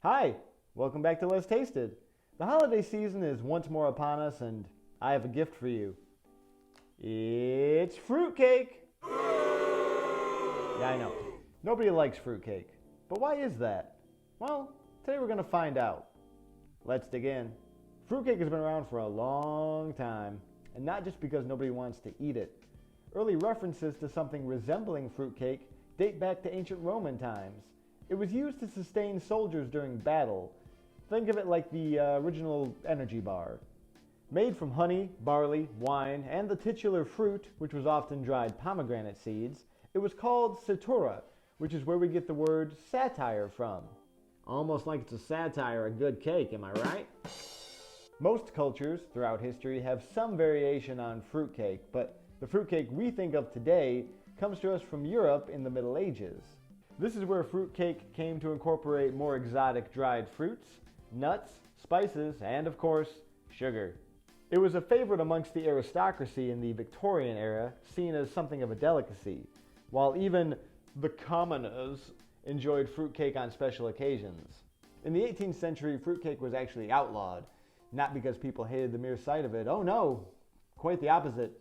Hi, welcome back to Let's Taste It. The holiday season is once more upon us, and I have a gift for you. It's fruitcake! Yeah, I know. Nobody likes fruitcake. But why is that? Well, today we're going to find out. Let's dig in. Fruitcake has been around for a long time, and not just because nobody wants to eat it. Early references to something resembling fruitcake date back to ancient Roman times. It was used to sustain soldiers during battle. Think of it like the original energy bar. Made from honey, barley, wine, and the titular fruit, which was often dried pomegranate seeds, it was called satura, which is where we get the word satire from. Almost like it's a satire of good cake, am I right? Most cultures throughout history have some variation on fruitcake, but the fruitcake we think of today comes to us from Europe in the Middle Ages. This is where fruitcake came to incorporate more exotic dried fruits, nuts, spices, and of course, sugar. It was a favorite amongst the aristocracy in the Victorian era, seen as something of a delicacy, while even the commoners enjoyed fruitcake on special occasions. In the 18th century, fruitcake was actually outlawed, not because people hated the mere sight of it. Oh no, quite the opposite.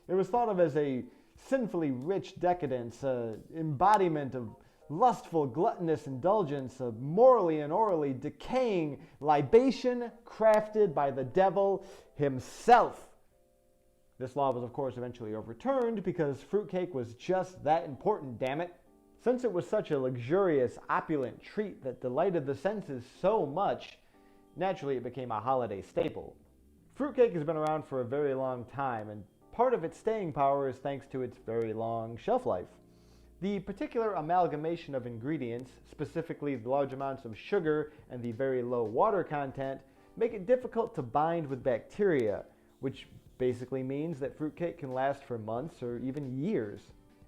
It was thought of as a sinfully rich decadence, an embodiment of lustful, gluttonous indulgence, a morally and orally decaying libation crafted by the devil himself. This law was, of course, eventually overturned because fruitcake was just that important, damn it. Since it was such a luxurious, opulent treat that delighted the senses so much, naturally it became a holiday staple. Fruitcake has been around for a very long time, and part of its staying power is thanks to its very long shelf life. The particular amalgamation of ingredients, specifically the large amounts of sugar and the very low water content, make it difficult to bind with bacteria, which basically means that fruitcake can last for months or even years.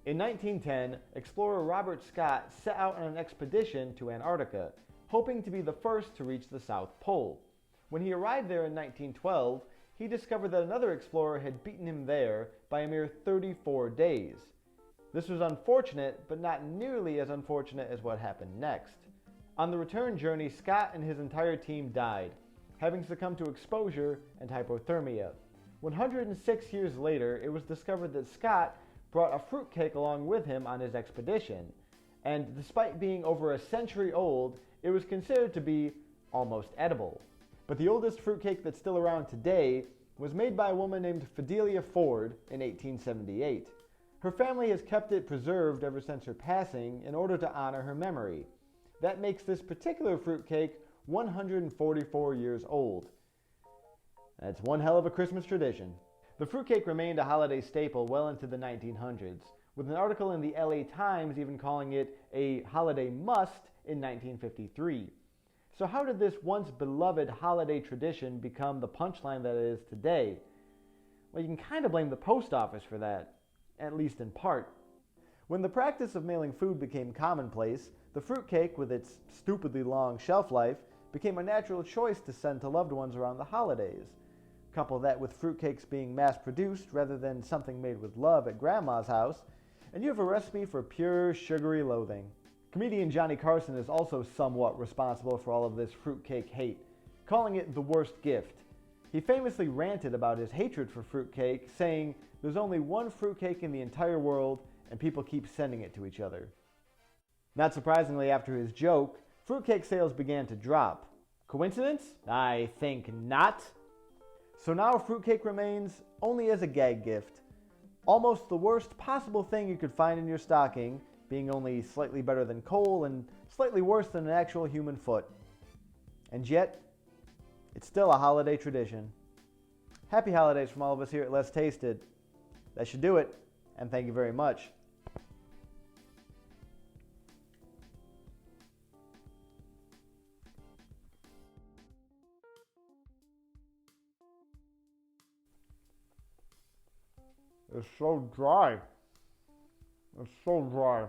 In 1910, explorer Robert Scott set out on an expedition to Antarctica, hoping to be the first to reach the South Pole. When he arrived there in 1912, he discovered that another explorer had beaten him there by a mere 34 days. This was unfortunate, but not nearly as unfortunate as what happened next. On the return journey, Scott and his entire team died, having succumbed to exposure and hypothermia. 106 years later, it was discovered that Scott brought a fruitcake along with him on his expedition, and despite being over a century old, it was considered to be almost edible. But the oldest fruitcake that's still around today was made by a woman named Fidelia Ford in 1878. Her family has kept it preserved ever since her passing in order to honor her memory. That makes this particular fruitcake 144 years old. That's one hell of a Christmas tradition. The fruitcake remained a holiday staple well into the 1900s, with an article in the LA Times even calling it a holiday must in 1953. So how did this once beloved holiday tradition become the punchline that it is today? Well, you can kind of blame the post office for that, at least in part. When the practice of mailing food became commonplace, the fruitcake, with its stupidly long shelf life, became a natural choice to send to loved ones around the holidays. Couple that with fruitcakes being mass-produced rather than something made with love at grandma's house, and you have a recipe for pure sugary loathing. Comedian Johnny Carson is also somewhat responsible for all of this fruitcake hate, calling it the worst gift. He famously ranted about his hatred for fruitcake, saying, "There's only one fruitcake in the entire world, and people keep sending it to each other." Not surprisingly, after his joke, fruitcake sales began to drop. Coincidence? I think not. So now fruitcake remains only as a gag gift. Almost the worst possible thing you could find in your stocking, being only slightly better than coal and slightly worse than an actual human foot. And yet, it's still a holiday tradition. Happy holidays from all of us here at Let's Taste It. That should do it, and thank you very much. It's so dry. It's so dry.